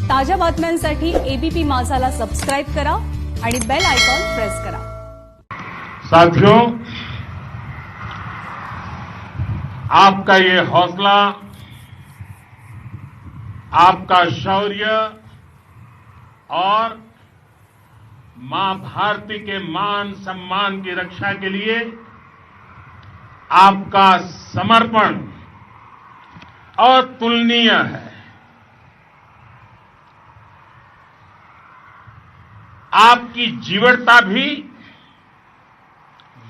ताज्या बातम्यांसाठी ABP माझाला subscribe करा आणि बेल आयकॉन प्रेस करा। साथियों, आपका ये हौसला, आपका शौर्य और मां भारती के मान सम्मान की रक्षा के लिए आपका समर्पण अतुलनीय है। आपकी जीवटता भी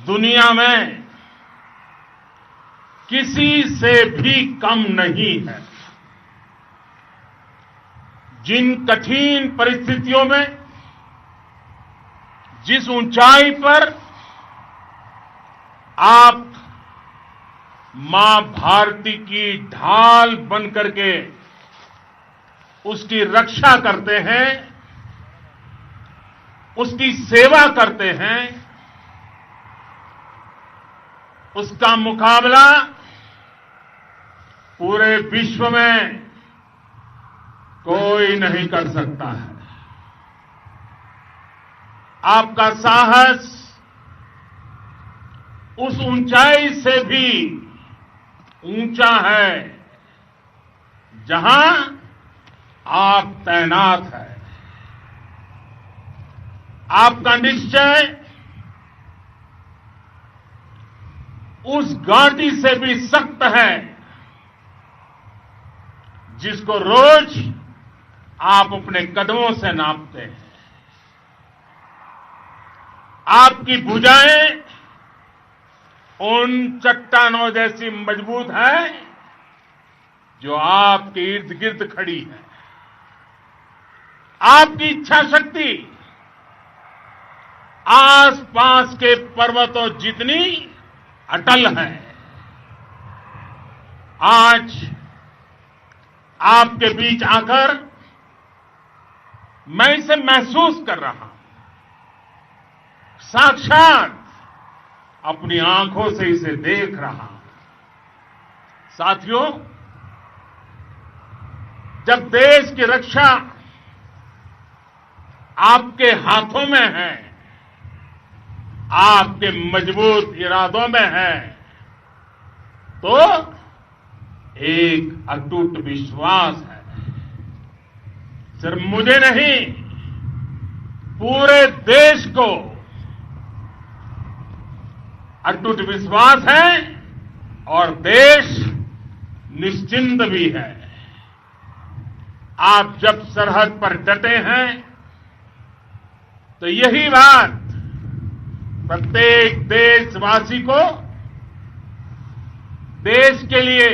दुनिया में किसी से भी कम नहीं है। जिन कठिन परिस्थितियों में, जिस ऊंचाई पर आप मां भारती की ढाल बनकर के उसकी रक्षा करते हैं, उसकी सेवा करते हैं, उसका मुकाबला पूरे विश्व में कोई नहीं कर सकता है। आपका साहस उस ऊंचाई से भी ऊंचा है जहां आप तैनात हैं। आपका निश्चय उस घाटी से भी सख्त है जिसको रोज आप अपने कदमों से नापते हैं। आपकी भुजाएं उन चट्टानों जैसी मजबूत है जो आपके इर्द गिर्द खड़ी है। आपकी इच्छा शक्ति आसपास के पर्वतों जितनी अटल है। आज आपके बीच आकर मैं इसे महसूस कर रहा हूं, साक्षात अपनी आंखों से इसे देख रहा हूं। साथियों, जब देश की रक्षा आपके हाथों में है, आपके मजबूत इरादों में है, तो एक अटूट विश्वास है। सिर्फ मुझे नहीं, पूरे देश को अटूट विश्वास है और देश निश्चिंत भी है। आप जब सरहद पर डटे हैं तो यही बात प्रत्येक देशवासी को देश के लिए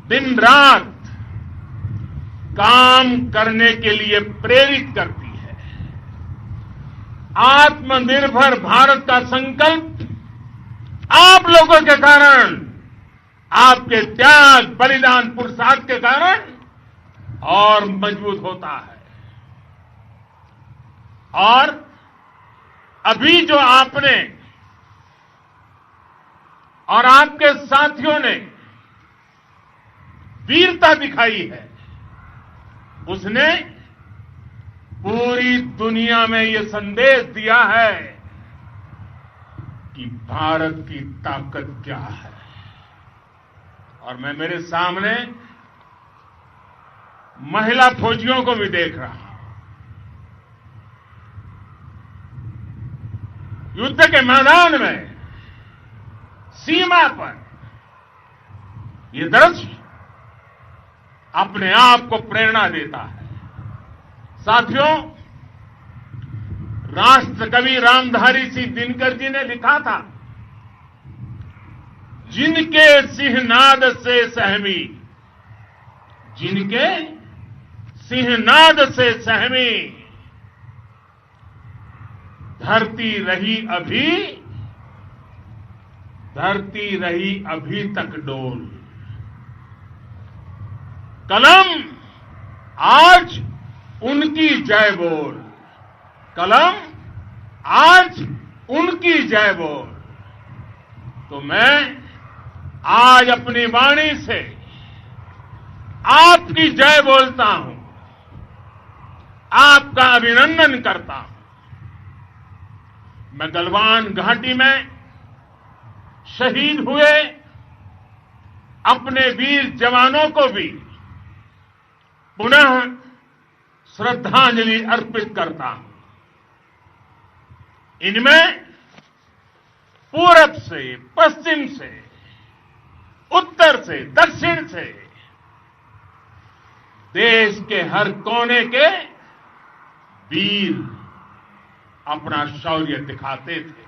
दिन रात काम करने के लिए प्रेरित करती है। आत्मनिर्भर भारत का संकल्प आप लोगों के कारण, आपके त्याग, बलिदान, पुरुषार्थ के कारण और मजबूत होता है। और अभी जो आपने और आपके साथियों ने वीरता दिखाई है, उसने पूरी दुनिया में यह संदेश दिया है कि भारत की ताकत क्या है। और मैं मेरे सामने महिला फौजियों को भी देख रहा हूं। युद्ध के मैदान में, सीमा पर, यह दृश्य अपने आप को प्रेरणा देता है। साथियों, राष्ट्रकवि रामधारी सिंह दिनकर जी ने लिखा था, जिनके सिंहनाद से सहमी, जिनके सिंहनाद से सहमी, धरती रही अभी तक डोल। कलम आज उनकी जय बोल, कलम आज उनकी जय बोल। तो मैं आज अपनी वाणी से आपकी जय बोलता हूं। आपका अभिनंदन करता हूं। मैं गलवान घाटी में शहीद हुए अपने वीर जवानों को भी पुनः श्रद्धांजलि अर्पित करता हूं। इनमें पूरब से, पश्चिम से, उत्तर से, दक्षिण से देश के हर कोने के वीर अपना शौर्य दिखाते थे।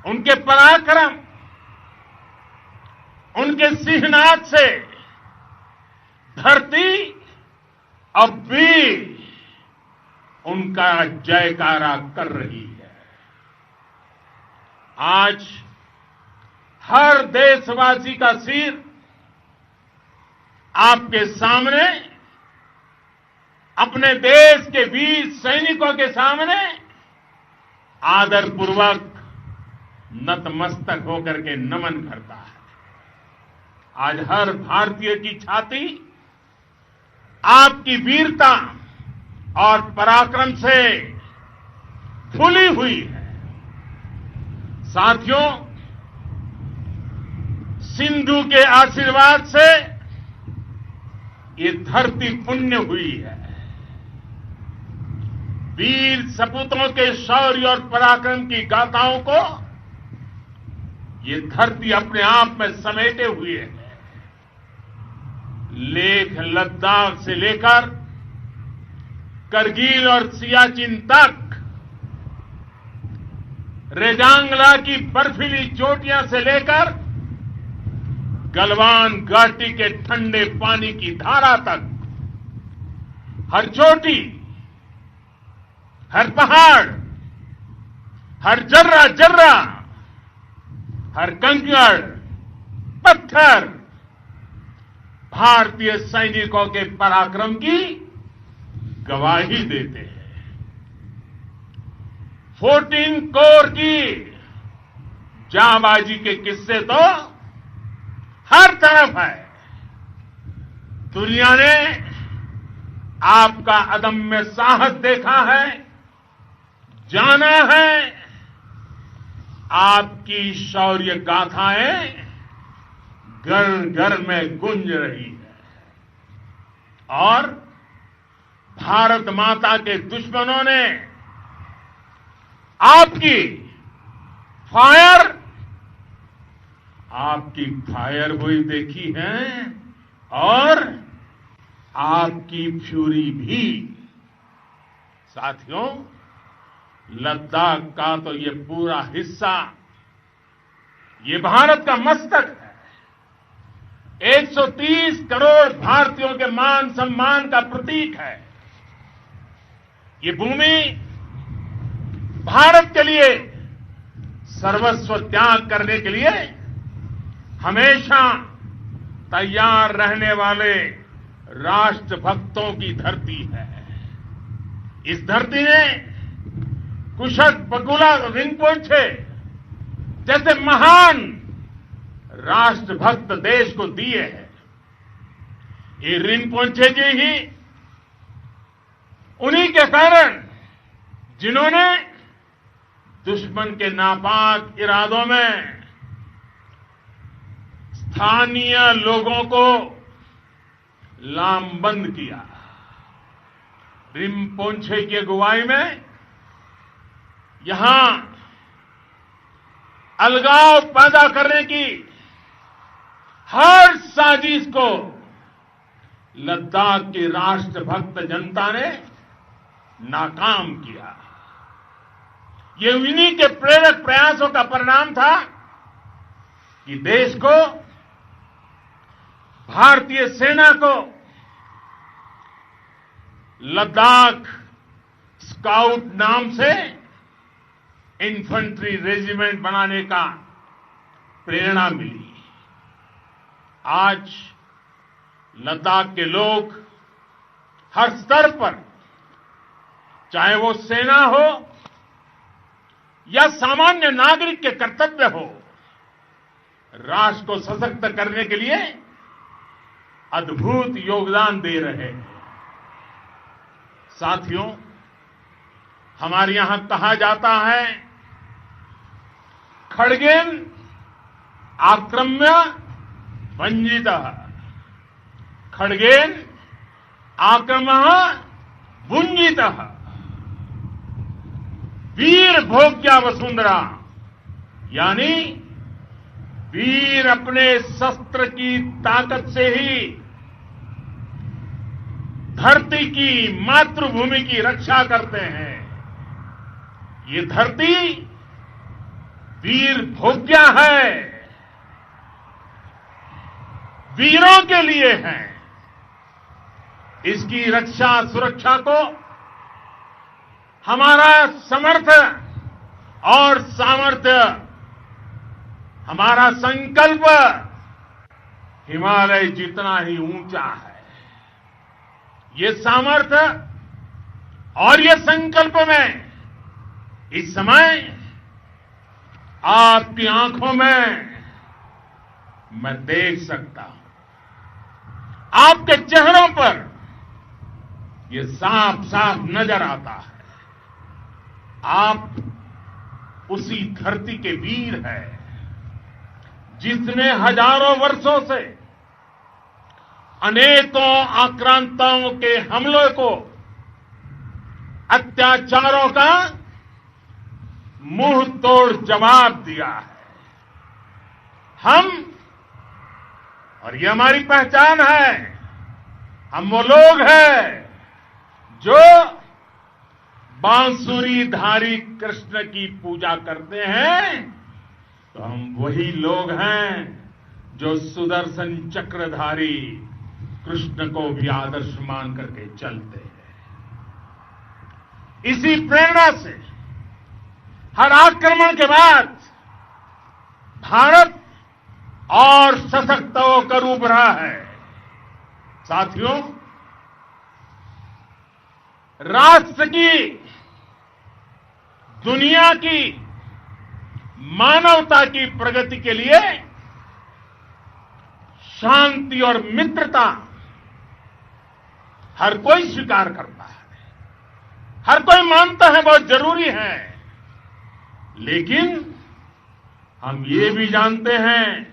उनके पराक्रम, उनके सिंहनाद से धरती अब भी उनका जयकारा कर रही है। आज हर देशवासी का सिर आपके सामने, अपने देश के वीर सैनिकों के सामने आदरपूर्वक नतमस्तक होकर के नमन करता है। आज हर भारतीय की छाती आपकी वीरता और पराक्रम से फूली हुई है। साथियों, सिंधु के आशीर्वाद से ये धरती पुण्य हुई है। वीर सपूतों के शौर्य और पराक्रम की गाथाओं को ये धरती अपने आप में समेटे हुए है। लेह लद्दाख से लेकर करगिल और सियाचिन तक, रेजांगला की बर्फीली चोटियां से लेकर गलवान घाटी के ठंडे पानी की धारा तक, हर चोटी, हर पहाड़, हर जर्रा जर्रा, हर कंकड़, पत्थर भारतीय सैनिकों के पराक्रम की गवाही देते हैं। 14 कोर की जांबाजी के किस्से तो हर तरफ है। दुनिया ने आपका अदम्य साहस देखा है, जाना है। आपकी शौर्य गाथाएं घर घर में गूंज रही है और भारत माता के दुश्मनों ने आपकी फायर हुई देखी है और आपकी फ्यूरी भी। साथियों, लद्दाख का तो ये पूरा हिस्सा ये भारत का मस्तक है। 130 करोड़ भारतीयों के मान सम्मान का प्रतीक है। ये भूमि भारत के लिए सर्वस्व त्याग करने के लिए हमेशा तैयार रहने वाले राष्ट्रभक्तों की धरती है। इस धरती ने कुशक बकुला रिंपोचे जैसे महान राष्ट्रभक्त देश को दिए हैं। ये रिंपोचे जी ही उन्हीं के कारण जिन्होंने दुश्मन के नापाक इरादों में स्थानीय लोगों को लामबंद किया। रिंपोचे की अगुवाई में यहां अलगाव पैदा करने की हर साजिश को लद्दाख की राष्ट्रभक्त जनता ने नाकाम किया। ये इन्हीं के प्रेरक प्रयासों का परिणाम था कि देश को, भारतीय सेना को लद्दाख स्काउट नाम से इन्फेंट्री रेजिमेंट बनाने का प्रेरणा मिली। आज लद्दाख के लोग हर स्तर पर, चाहे वो सेना हो या सामान्य नागरिक के कर्तव्य हो, राष्ट्र को सशक्त करने के लिए अद्भुत योगदान दे रहे हैं। साथियों, हमारे यहां कहा जाता है, खड्गेन आक्रम्य भंजितः, खड्गेन आक्रम्य भुंजितः। वीर भोग्या वसुंधरा, यानी वीर अपने शस्त्र की ताकत से ही धरती की, मातृभूमि की रक्षा करते हैं। ये धरती वीर भोग्या है, वीरों के लिए है। इसकी रक्षा सुरक्षा को हमारा समर्थ और सामर्थ्य, हमारा संकल्प हिमालय जितना ही ऊंचा है। ये सामर्थ्य और ये संकल्प में इस समय आपकी आंखों में मैं देख सकता हूं, आपके चेहरों पर ये साफ साफ नजर आता है। आप उसी धरती के वीर हैं जिसने हजारों वर्षों से अनेकों आक्रांताओं के हमलों को, अत्याचारों का मुंह तोड़ जवाब दिया है। हम, और ये हमारी पहचान है, हम वो लोग हैं जो बांसुरीधारी कृष्ण की पूजा करते हैं, तो हम वही लोग हैं जो सुदर्शन चक्रधारी कृष्ण को भी आदर्श मान करके चलते हैं। इसी प्रेरणा से हर आक्रमण के बाद भारत और सशक्त होकर उभरा है। साथियों, राष्ट्र की, दुनिया की, मानवता की प्रगति के लिए शांति और मित्रता हर कोई स्वीकार करता है, हर कोई मानता है बहुत जरूरी है। लेकिन हम ये भी जानते हैं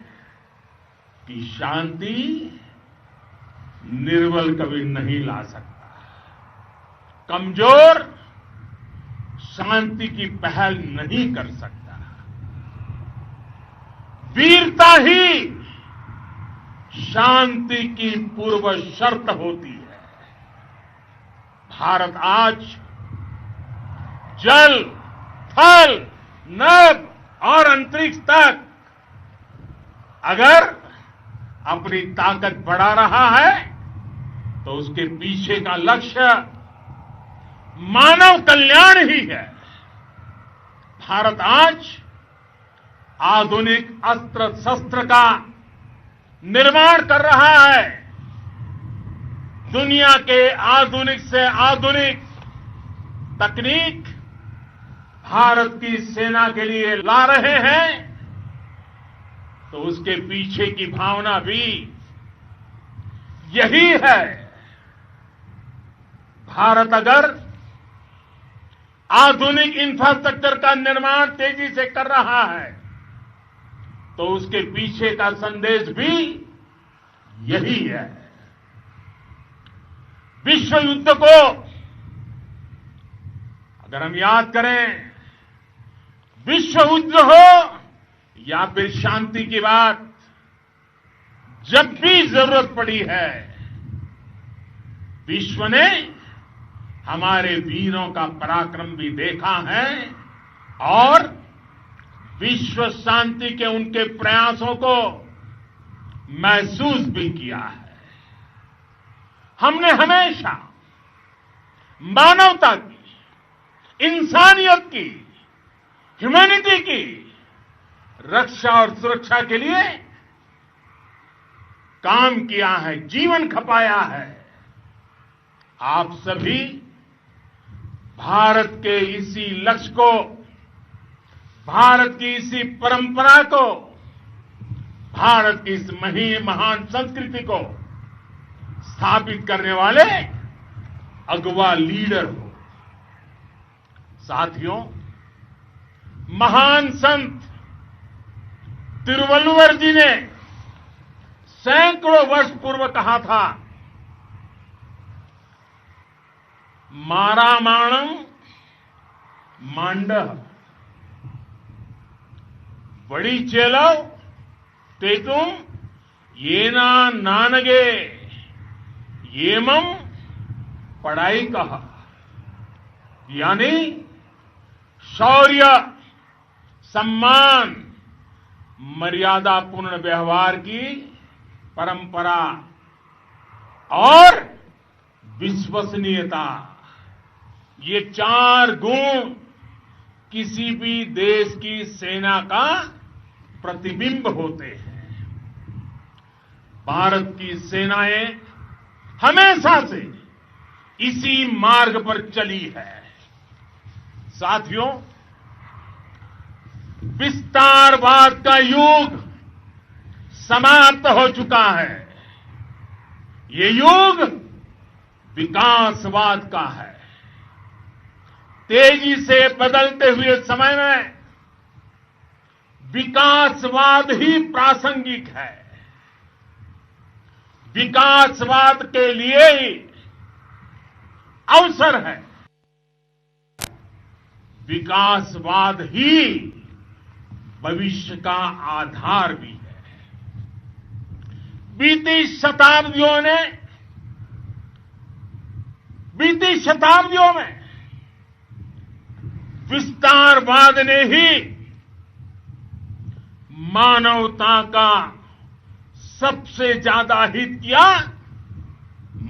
कि शांति निर्बल कभी नहीं ला सकता। कमजोर शांति की पहल नहीं कर सकता। वीरता ही शांति की पूर्व शर्त होती है। भारत आज जल, थल, नभ और अंतरिक्ष तक अगर अपनी ताकत बढ़ा रहा है तो उसके पीछे का लक्ष्य मानव कल्याण ही है। भारत आज आधुनिक अस्त्र शस्त्र का निर्माण कर रहा है। दुनिया के आधुनिक से आधुनिक तकनीक भारत की सेना के लिए ला रहे हैं, तो उसके पीछे की भावना भी यही है। भारत अगर आधुनिक इंफ्रास्ट्रक्चर का निर्माण तेजी से कर रहा है तो उसके पीछे का संदेश भी यही है। विश्व युद्ध को अगर हम याद करें, विश्व युद्ध हो या फिर शांति की बात, जब भी जरूरत पड़ी है, विश्व ने हमारे वीरों का पराक्रम भी देखा है और विश्व शांति के उनके प्रयासों को महसूस भी किया है। हमने हमेशा मानवता की, इंसानियत की, ह्यूमैनिटी की रक्षा और सुरक्षा के लिए काम किया है, जीवन खपाया है। आप सभी भारत के इसी लक्ष्य को, भारत की इसी परंपरा को, भारत की इस महान संस्कृति को स्थापित करने वाले अगवा लीडर हो। साथियों, महान संत तिरुवल्लुवर जी ने सैकड़ों वर्ष पूर्व कहा था, मारामाणम मांडह बड़ी चेलव तेतुम येना नानगे येमम पढ़ाई कहा, यानी शौर्य, सम्मान, मर्यादापूर्ण व्यवहार की परंपरा और विश्वसनीयता, ये 4 गुण किसी भी देश की सेना का प्रतिबिंब होते हैं। भारत की सेनाएं हमेशा से इसी मार्ग पर चली है। साथियों, विस्तारवाद का युग समाप्त हो चुका है। ये युग विकासवाद का है। तेजी से बदलते हुए समय में विकासवाद ही प्रासंगिक है। विकासवाद के लिए ही अवसर है। विकासवाद ही भविष्य का आधार भी है। बीती शताब्दियों में विस्तारवाद ने ही मानवता का सबसे ज्यादा हित किया,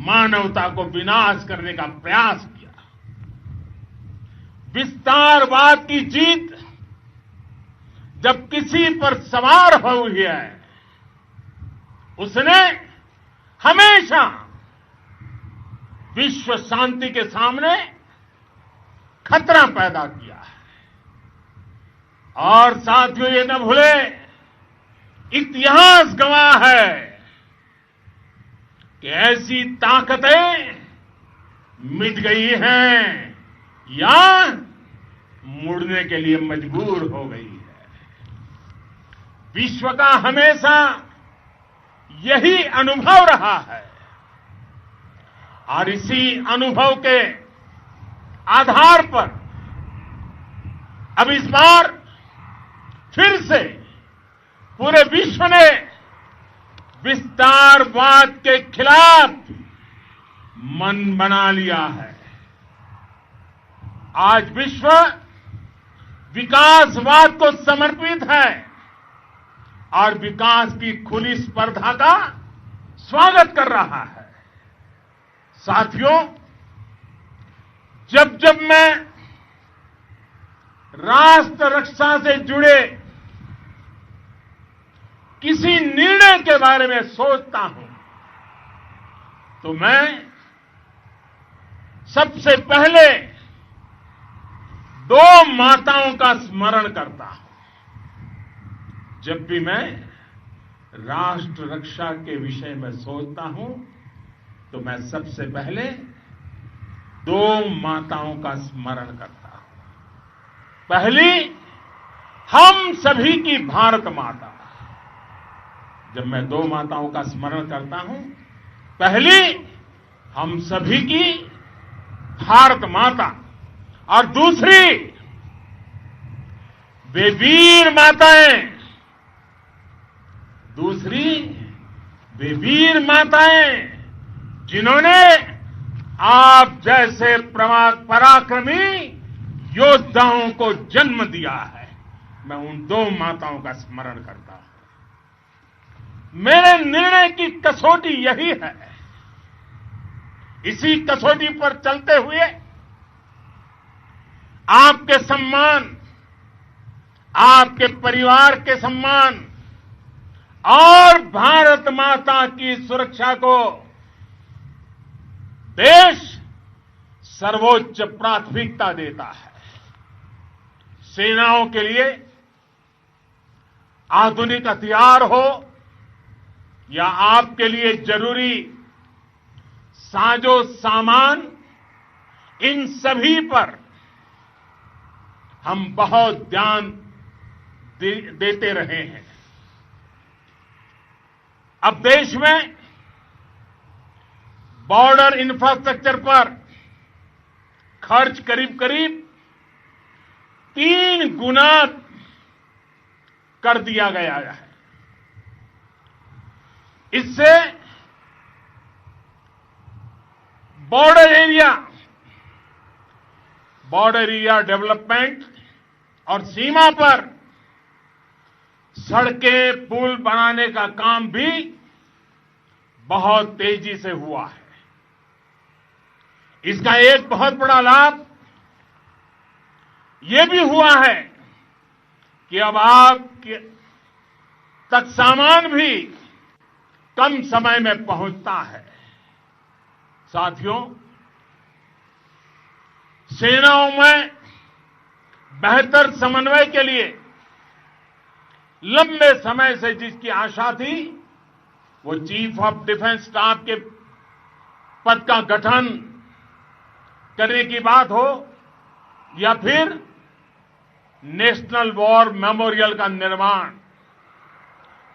मानवता को विनाश करने का प्रयास किया। विस्तारवाद की जीत जब किसी पर सवार हुई है, उसने हमेशा विश्व शांति के सामने खतरा पैदा किया है। और साथियों, ये न भूले, इतिहास गवाह है कि ऐसी ताकतें मिट गई हैं या मुड़ने के लिए मजबूर हो गई है। विश्व का हमेशा यही अनुभव रहा है और इसी अनुभव के आधार पर अब इस बार फिर से पूरे विश्व ने विस्तारवाद के खिलाफ मन बना लिया है। आज विश्व विकासवाद को समर्पित है और विकास की खुली स्पर्धा का स्वागत कर रहा है। साथियों, जब जब मैं राष्ट्र रक्षा से जुड़े किसी निर्णय के बारे में सोचता हूं तो मैं सबसे पहले 2 माताओं का स्मरण करता हूं। जब भी मैं राष्ट्र रक्षा के विषय में सोचता हूं तो मैं सबसे पहले 2 माताओं का स्मरण करता हूं। पहली, हम सभी की भारत माता। जब मैं 2 माताओं का स्मरण करता हूं, पहली हम सभी की भारत माता और दूसरी वे वीर माताएं, जिन्होंने आप जैसे पराक्रमी योद्धाओं को जन्म दिया है। मैं उन 2 माताओं का स्मरण करता हूं। मेरे निर्णय की कसौटी यही है। इसी कसौटी पर चलते हुए आपके सम्मान, आपके परिवार के सम्मान और भारत माता की सुरक्षा को देश सर्वोच्च प्राथमिकता देता है। सेनाओं के लिए आधुनिक हथियार हो या आपके लिए जरूरी साजो सामान इन सभी पर हम बहुत ध्यान देते रहे हैं। अब देश में बॉर्डर इंफ्रास्ट्रक्चर पर खर्च करीब करीब 3 गुना कर दिया गया है। इससे बॉर्डर एरिया डेवलपमेंट और सीमा पर सड़कें पुल बनाने का काम भी बहुत तेजी से हुआ है। इसका एक बहुत बड़ा लाभ यह भी हुआ है कि अब आप तक सामान भी कम समय में पहुंचता है। साथियों, सेनाओं में बेहतर समन्वय के लिए लंबे समय से जिसकी आशा थी, वो चीफ ऑफ डिफेंस स्टाफ के पद का गठन करने की बात हो या फिर नेशनल वॉर मेमोरियल का निर्माण,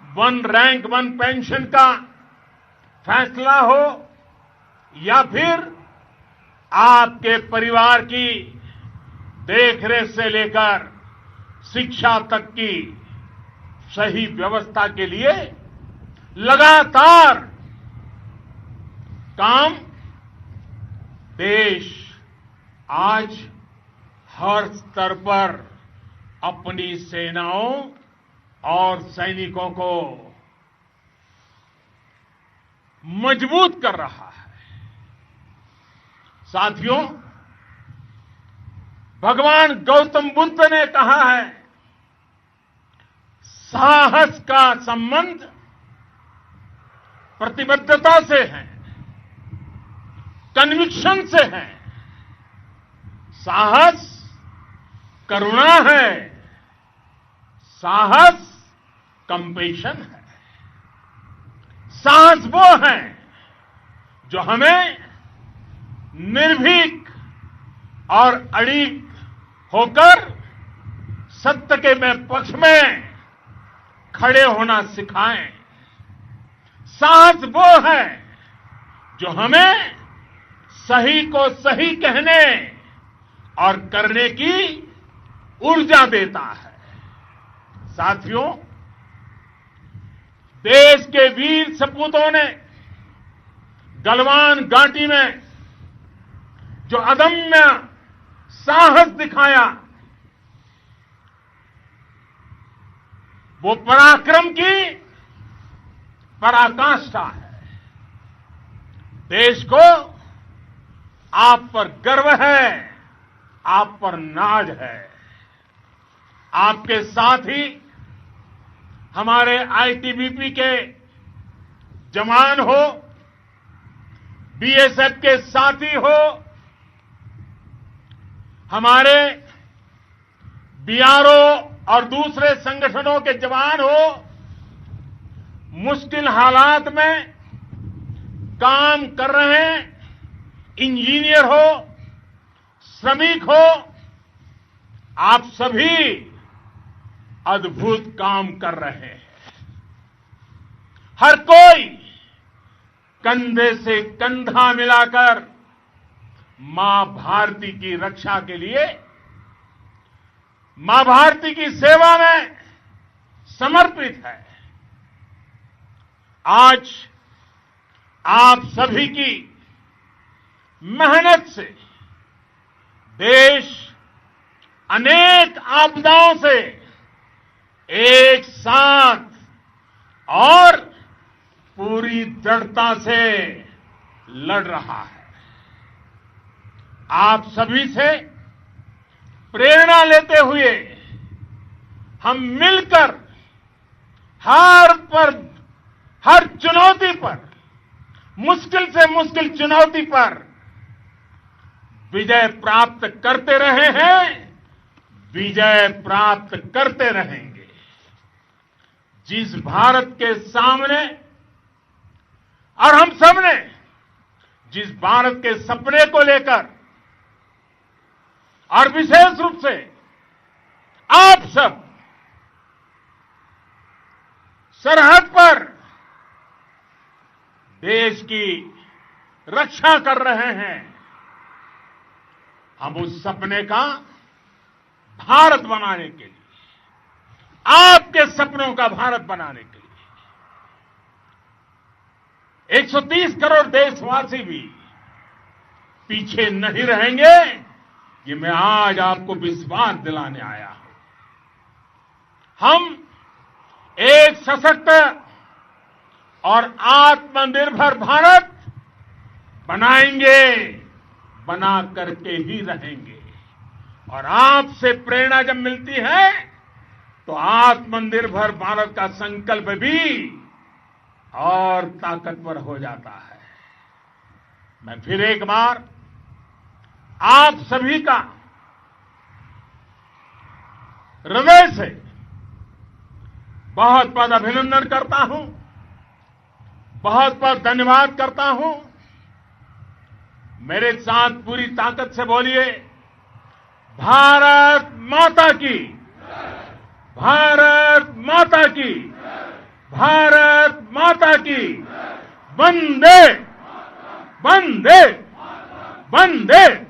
1 रैंक 1 पेंशन का फैसला हो या फिर आपके परिवार की देखरेख से लेकर शिक्षा तक की सही व्यवस्था के लिए लगातार काम देश आज हर स्तर पर अपनी सेनाओं और सैनिकों को मजबूत कर रहा है। साथियों, भगवान गौतम बुद्ध ने कहा है, साहस का संबंध प्रतिबद्धता से है, कन्विक्शन से है। साहस करुणा है, साहस कंपेशन है। साहस वो है जो हमें निर्भीक और अड़िग होकर सत्य के पक्ष में खड़े होना सिखाएं। साहस वो है जो हमें सही को सही कहने और करने की ऊर्जा देता है। साथियों, देश के वीर सपूतों ने गलवान घाटी में जो अदम्य साहस दिखाया, वो पराक्रम की पराकाष्ठा है। देश को आप पर गर्व है, आप पर नाज है। आपके साथ ही हमारे आईटीबीपी के जवान हो, बीएसएफ के साथी हो, हमारे बीआरओ और दूसरे संगठनों के जवान हो, मुश्किल हालात में काम कर रहे इंजीनियर हो, श्रमिक हो, आप सभी अद्भुत काम कर रहे हैं। हर कोई कंधे से कंधा मिलाकर मां भारती की रक्षा के लिए, मां भारती की सेवा में समर्पित है। आज आप सभी की मेहनत से देश अनेक आपदाओं से एक साथ और पूरी दृढ़ता से लड़ रहा है। आप सभी से प्रेरणा लेते हुए हम मिलकर हर चुनौती पर, मुश्किल से मुश्किल चुनौती पर विजय प्राप्त करते रहे हैं, विजय प्राप्त करते रहेंगे। जिस भारत के सामने और हम सबने जिस भारत के सपने को लेकर और विशेष रूप से आप सब सरहद पर देश की रक्षा कर रहे हैं। हम उस सपने का भारत बनाने के लिए, आपके सपनों का भारत बनाने के लिए 130 करोड़ देशवासी भी पीछे नहीं रहेंगे, ये मैं आज आपको विश्वास दिलाने आया हूं। हम एक सशक्त और आत्मनिर्भर भारत बनाएंगे, बना करके ही रहेंगे। और आपसे प्रेरणा जब मिलती है तो आत्मनिर्भर भारत का संकल्प भी और ताकतवर हो जाता है। मैं फिर एक बार आप सभी का हृदय से बहुत बहुत अभिनंदन करता हूं, बहुत बहुत धन्यवाद करता हूं। मेरे साथ पूरी ताकत से बोलिए, भारत माता की, भारत माता की, भारत माता की, वंदे वंदे वंदे।